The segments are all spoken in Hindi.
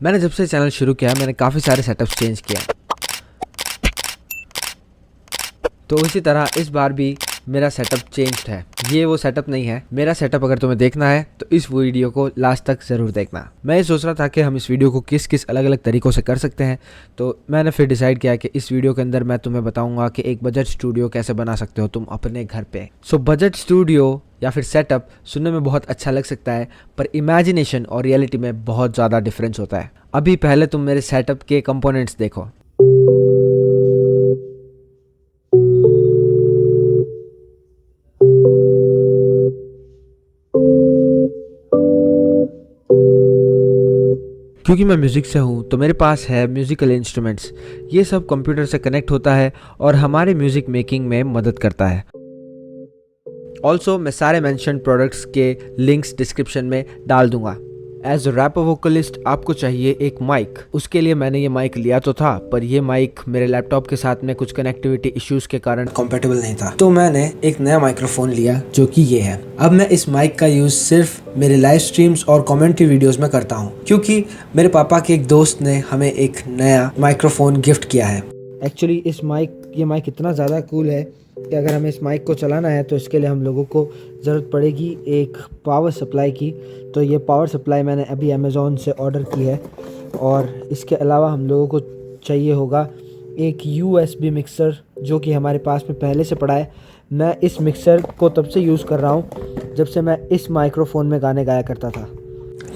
मैंने जब से चैनल शुरू किया मैंने काफ़ी सारे सेटअप्स चेंज किया, तो उसी तरह इस बार भी मेरा सेटअप चेंज्ड है। ये वो सेटअप नहीं है। मेरा सेटअप अगर तुम्हें देखना है तो इस वीडियो को लास्ट तक ज़रूर देखना। मैं ये सोच रहा था कि हम इस वीडियो को किस किस अलग अलग तरीक़ों से कर सकते हैं, तो मैंने फिर डिसाइड किया कि इस वीडियो के अंदर मैं तुम्हें बताऊंगा कि एक बजट स्टूडियो कैसे बना सकते हो तुम अपने घर पे। सो बजट स्टूडियो या फिर सेटअप सुनने में बहुत अच्छा लग सकता है, पर इमेजिनेशन और रियलिटी में बहुत ज़्यादा डिफरेंस होता है। अभी पहले तुम मेरे सेटअप के कंपोनेंट्स देखो। क्योंकि मैं म्यूज़िक से हूँ तो मेरे पास है म्यूज़िकल इंस्ट्रूमेंट्स। ये सब कंप्यूटर से कनेक्ट होता है और हमारे म्यूज़िक मेकिंग में मदद करता है। ऑल्सो मैं सारे मेंशन प्रोडक्ट्स के लिंक्स डिस्क्रिप्शन में डाल दूंगा। एज अ रैपर वोकलिस्ट आपको चाहिए एक माइक। उसके लिए मैंने ये माइक लिया तो था, पर ये माइक मेरे लैपटॉप के साथ में कुछ कनेक्टिविटी इश्यूज के कारण कंपैटिबल नहीं था, तो मैंने एक नया माइक्रोफोन लिया जो कि ये है। अब मैं इस माइक का यूज़ सिर्फ मेरे लाइव स्ट्रीम्स और कमेंट्री वीडियोस में करता हूँ, क्योंकि मेरे पापा के एक दोस्त ने हमें एक नया माइक्रोफोन गिफ्ट किया है। एक्चुअली ये माइक इतना ज़्यादा कूल है कि अगर हमें इस माइक को चलाना है तो इसके लिए हम लोगों को ज़रूरत पड़ेगी एक पावर सप्लाई की। तो ये पावर सप्लाई मैंने अभी अमेज़ॉन से ऑर्डर की है, और इसके अलावा हम लोगों को चाहिए होगा एक USB मिक्सर जो कि हमारे पास में पहले से पड़ा है। मैं इस मिक्सर को तब से यूज़ कर रहा हूँ जब से मैं इस माइक्रोफोन में गाने गाया करता था।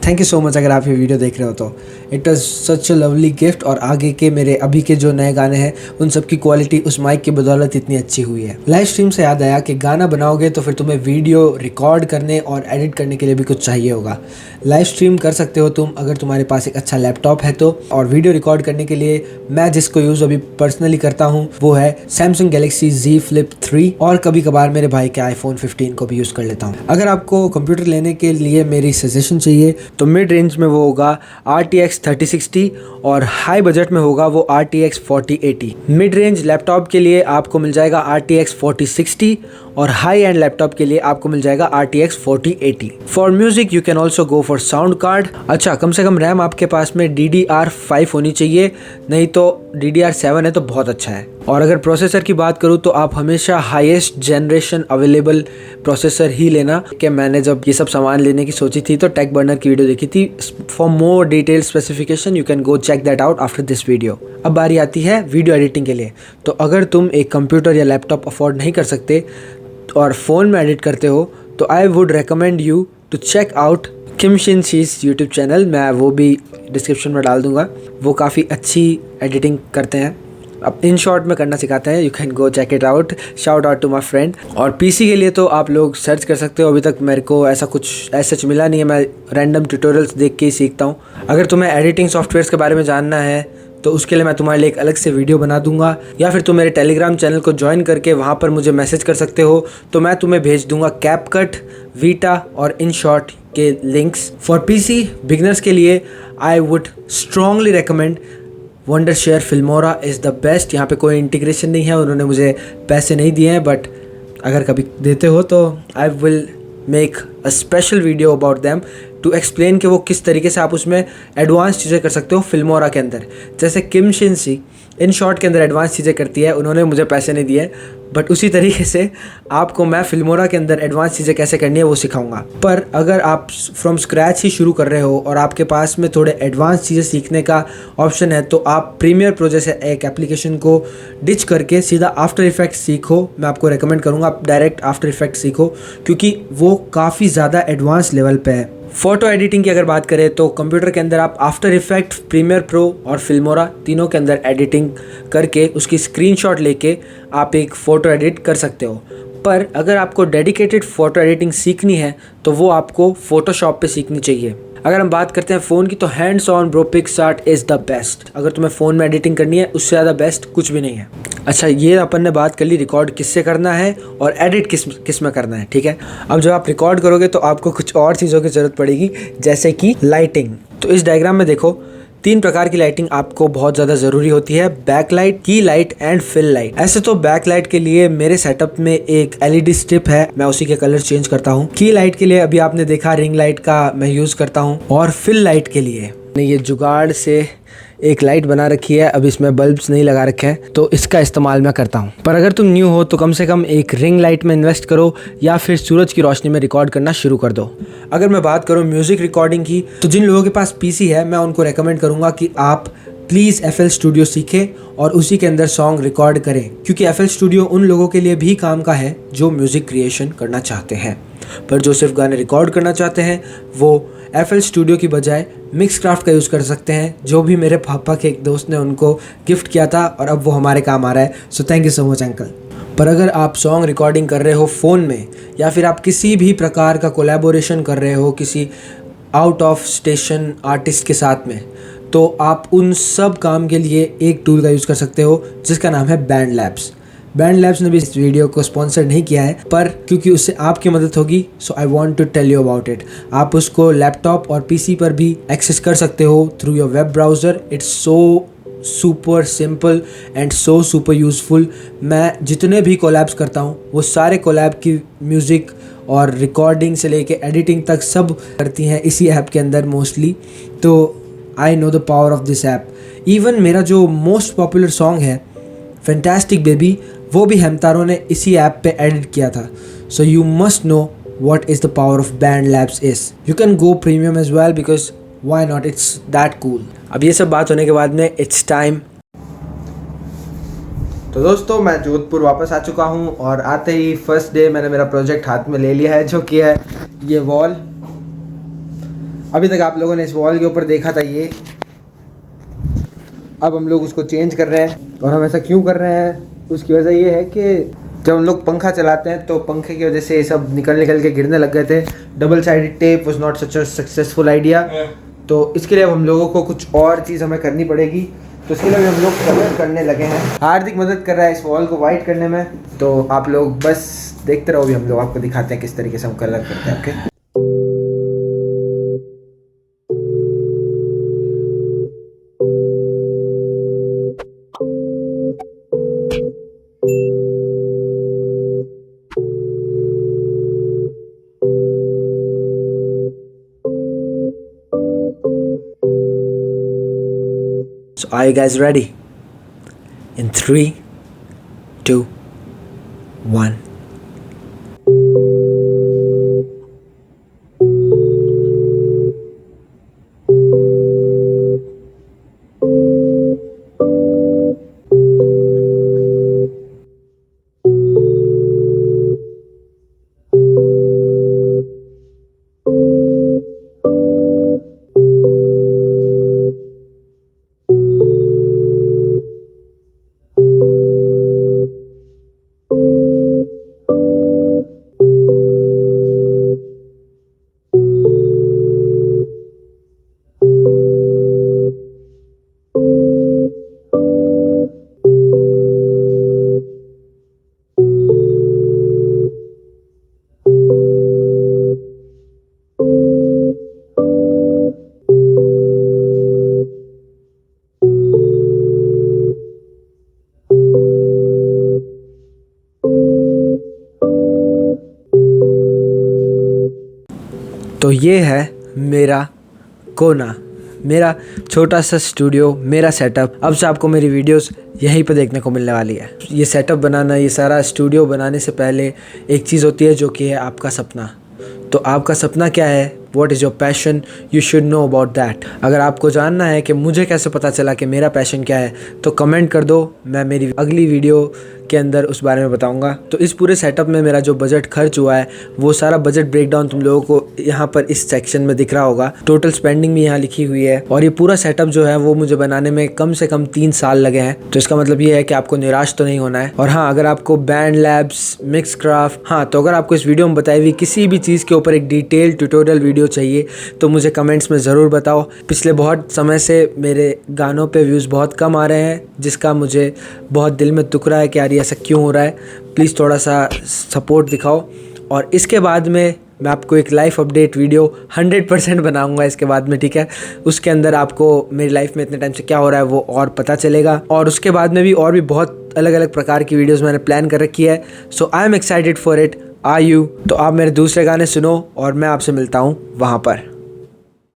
थैंक यू सो मच अगर आप ये वीडियो देख रहे हो तो। It was such a lovely gift, और आगे के मेरे अभी के जो नए गाने हैं उन सब की क्वालिटी उस माइक की बदौलत इतनी अच्छी हुई है। लाइव स्ट्रीम से याद आया कि गाना बनाओगे तो फिर तुम्हें वीडियो रिकॉर्ड करने और एडिट करने के लिए भी कुछ चाहिए होगा। लाइव स्ट्रीम कर सकते हो तुम अगर तुम्हारे पास एक अच्छा लैपटॉप है तो, और वीडियो रिकॉर्ड करने के लिए मैं जिसको यूज़ अभी पर्सनली करता हूँ वो है सैमसंग गैलेक्सी Z Flip 3, और कभी कभार मेरे भाई के iPhone 15 को भी यूज़ कर लेता हूँ। अगर आपको कंप्यूटर लेने के लिए मेरी सजेशन चाहिए तो मिड रेंज में वो होगा RTX 3060, और हाई बजट में होगा वो RTX 4080। मिड रेंज लैपटॉप के लिए आपको मिल जाएगा RTX 4060, और हाई एंड लैपटॉप के लिए आपको मिल जाएगा RTX 4080। For music you can also go for sound card. अच्छा, कम से कम रैम आपके पास में DDR5 होनी चाहिए, नहीं तो DDR7 है तो बहुत अच्छा है। और अगर प्रोसेसर की बात करूँ तो आप हमेशा हाईएस्ट जनरेशन अवेलेबल प्रोसेसर ही लेना। कि मैंने जब ये सब सामान लेने की सोची थी तो टेक बर्नर की वीडियो देखी थी। For more detail specification you can go check that out after this video. अब बारी आती है वीडियो एडिटिंग के लिए। तो अगर तुम एक कंप्यूटर या लैपटॉप अफोर्ड नहीं कर सकते और फ़ोन में एडिट करते हो तो I would recommend you to check out Kim Shin Shi's YouTube channel. मैं वो भी डिस्क्रिप्शन में डाल दूंगा। वो काफ़ी अच्छी एडिटिंग करते हैं, अब इन शॉर्ट में करना सिखाते हैं। You can go check it out. Shout out to my friend. और पीसी के लिए तो आप लोग सर्च कर सकते हो। अभी तक मेरे को ऐसा कुछ सच मिला नहीं है, मैं रैंडम ट्यूटोरियल्स देख के ही सीखता हूँ। अगर तुम्हें एडिटिंग सॉफ्टवेयर्स के बारे में जानना है तो उसके लिए मैं तुम्हारे लिए एक अलग से वीडियो बना दूंगा, या फिर तुम मेरे टेलीग्राम चैनल को ज्वाइन करके वहाँ पर मुझे मैसेज कर सकते हो, तो मैं तुम्हें भेज दूंगा कैपकट, वीटा और InShot के लिंक्स। फॉर पीसी बिगिनर्स के लिए I would strongly recommend Wondershare Filmora is the best. यहाँ पे कोई इंटीग्रेशन नहीं है, उन्होंने मुझे पैसे नहीं दिए हैं, बट अगर कभी देते हो तो I will make a special video about them to explain कि वो किस तरीके से आप उसमें एडवांस चीज़ें कर सकते हो फिल्मोरा के अंदर। जैसे किम शिन शी InShot के अंदर एडवांस चीज़ें करती है, उन्होंने मुझे पैसे नहीं दिए, बट उसी तरीके से आपको मैं फिल्मोरा के अंदर एडवांस चीज़ें कैसे करनी है वो सिखाऊंगा। पर अगर आप फ्रॉम स्क्रैच ही शुरू कर रहे हो और आपके पास में थोड़े एडवांस चीज़ें सीखने का ऑप्शन है तो आप प्रीमियर प्रो जैसे एक एप्लीकेशन को डिच करके सीधा आफ्टर इफेक्ट्स सीखो। मैं आपको रेकमेंड करूँगा आप डायरेक्ट आफ्टर इफेक्ट्स सीखो, क्योंकि वो काफ़ी ज़्यादा एडवांस लेवल पे है। फ़ोटो एडिटिंग की अगर बात करें तो कंप्यूटर के अंदर आप आफ्टर इफेक्ट, प्रीमियर प्रो और फिल्मोरा तीनों के अंदर एडिटिंग करके उसकी स्क्रीनशॉट लेके आप एक फ़ोटो एडिट कर सकते हो। पर अगर आपको डेडिकेटेड फ़ोटो एडिटिंग सीखनी है तो वो आपको फ़ोटोशॉप पे सीखनी चाहिए। अगर हम बात करते हैं फ़ोन की तो hands on bro PicsArt is the best. अगर तुम्हें फ़ोन में एडिटिंग करनी है उससे ज़्यादा बेस्ट कुछ भी नहीं है। अच्छा, ये अपन ने बात कर ली रिकॉर्ड किससे करना है और एडिट किस में करना है, ठीक है। अब जब आप रिकॉर्ड करोगे तो आपको कुछ और चीज़ों की ज़रूरत पड़ेगी, जैसे कि लाइटिंग। तो इस डायग्राम में देखो 3 प्रकार की लाइटिंग आपको बहुत ज़्यादा ज़रूरी होती है, बैक लाइट, की लाइट एंड फिल लाइट। ऐसे तो बैक लाइट के लिए मेरे सेटअप में एक LED स्ट्रिप है, मैं उसी के कलर चेंज करता हूँ। की लाइट के लिए अभी आपने देखा रिंग लाइट का मैं यूज़ करता हूँ, और फिल लाइट के लिए ये जुगाड़ से एक लाइट बना रखी है, अब इसमें बल्ब्स नहीं लगा रखे हैं, तो इसका इस्तेमाल मैं करता हूँ। पर अगर तुम न्यू हो तो कम से कम एक रिंग लाइट में इन्वेस्ट करो या फिर सूरज की रोशनी में रिकॉर्ड करना शुरू कर दो। अगर मैं बात करूँ म्यूज़िक रिकॉर्डिंग की, तो जिन लोगों के पास पीसी है मैं उनको रेकमेंड करूँगा कि आप प्लीज़ FL स्टूडियो सीखें और उसी के अंदर सॉन्ग रिकॉर्ड करें, क्योंकि FL स्टूडियो उन लोगों के लिए भी काम का है जो म्यूज़िक क्रिएशन करना चाहते हैं। पर जो सिर्फ गाने रिकॉर्ड करना चाहते हैं वो FL स्टूडियो की बजाय मिक्सक्राफ्ट का यूज़ कर सकते हैं, जो भी मेरे पापा के एक दोस्त ने उनको गिफ्ट किया था और अब वो हमारे काम आ रहा है। So thank you so much uncle. पर अगर आप सॉन्ग रिकॉर्डिंग कर रहे हो फ़ोन में या फिर आप किसी भी प्रकार का कोलैबोरेशन कर रहे हो किसी आउट ऑफ स्टेशन आर्टिस्ट के साथ में, तो आप उन सब काम के लिए एक टूल का यूज़ कर सकते हो जिसका नाम है बैंड लैब्स। बैंड लैब्स ने भी इस वीडियो को स्पॉन्सर नहीं किया है, पर क्योंकि उससे आपकी मदद होगी so I want to tell you about it. आप उसको लैपटॉप और पीसी पर भी एक्सेस कर सकते हो through your web browser. It's so super simple and so super useful. मैं जितने भी कोलैब्स करता हूँ वो सारे कोलैब की म्यूज़िक और रिकॉर्डिंग से लेके एडिटिंग तक सब करती हैं इसी ऐप के अंदर मोस्टली। तो I know the power of this app. Even मेरा जो मोस्ट पॉपुलर सॉन्ग है फैंटास्टिक बेबी, वो भी हेमतारो ने इसी ऐप पे एडिट किया था। So you must know what is the power of Band Labs is. You can go premium as well because why not, it's that cool. अब ये सब बात होने के बाद में it's time। तो दोस्तों मैं जोधपुर वापस आ चुका हूँ और आते ही फर्स्ट डे मैंने मेरा प्रोजेक्ट हाथ में ले लिया है, जो कि है ये वॉल। अभी तक आप लोगों ने इस वॉल के ऊपर देखा था ये, अब हम लोग उसको चेंज कर रहे हैं। और हम ऐसा क्यों कर रहे हैं, उसकी वजह ये है कि जब हम लोग पंखा चलाते हैं तो पंखे की वजह से ये सब निकल के गिरने लग गए थे। Double sided tape was not such a successful idea. तो इसके लिए अब हम लोगों को कुछ और चीज़ हमें करनी पड़ेगी, तो इसके लिए हम लोग कलर करने लगे हैं। हार्दिक मदद कर रहा है इस वॉल को वाइट करने में, तो आप लोग बस देखते रहो, भी हम लोग आपको दिखाते हैं किस तरीके से हम कलर करते हैं। Okay So are you guys ready? In 3, 2, 1. तो ये है मेरा कोना, मेरा छोटा सा स्टूडियो, मेरा सेटअप। अब से आपको मेरी वीडियोस यहीं पे देखने को मिलने वाली है। ये सेटअप बनाना, ये सारा स्टूडियो बनाने से पहले एक चीज़ होती है जो कि है आपका सपना। तो आपका सपना क्या है, what is your passion, you should know about that. अगर आपको जानना है कि मुझे कैसे पता चला कि मेरा पैशन क्या है, तो कमेंट कर दो, मैं मेरी अगली वीडियो के अंदर उस बारे में बताऊंगा। तो इस पूरे सेटअप में मेरा जो बजट खर्च हुआ है वो सारा बजट ब्रेकडाउन तुम लोगों को यहाँ पर इस सेक्शन में दिख रहा होगा। टोटल स्पेंडिंग भी यहाँ लिखी हुई है। और ये पूरा सेटअप जो है वो मुझे बनाने में कम से कम 3 साल लगे हैं। तो इसका मतलब ये है कि आपको निराश तो नहीं होना है। और हाँ, अगर आपको बैंड लैब्स, मिक्सक्राफ्ट, हाँ तो अगर आपको इस वीडियो में बताई हुई किसी भी चीज़ के ऊपर एक डिटेल ट्यूटोरियल वीडियो चाहिए तो मुझे कमेंट्स में ज़रूर बताओ। पिछले बहुत समय से मेरे गानों पे व्यूज़ बहुत कम आ रहे हैं, जिसका मुझे बहुत दिल में दुख रहा है कि यार ऐसा क्यों हो रहा है। प्लीज़ थोड़ा सा सपोर्ट दिखाओ। और इसके बाद में मैं आपको एक लाइफ अपडेट वीडियो 100% बनाऊंगा इसके बाद में, ठीक है। उसके अंदर आपको मेरी लाइफ में इतने टाइम से क्या हो रहा है वो और पता चलेगा। और उसके बाद में भी और भी बहुत अलग अलग प्रकार की वीडियोस मैंने प्लान कर रखी है। So I am excited for it. Are you? तो आप मेरे दूसरे गाने सुनो और मैं आपसे मिलता हूँ वहाँ पर।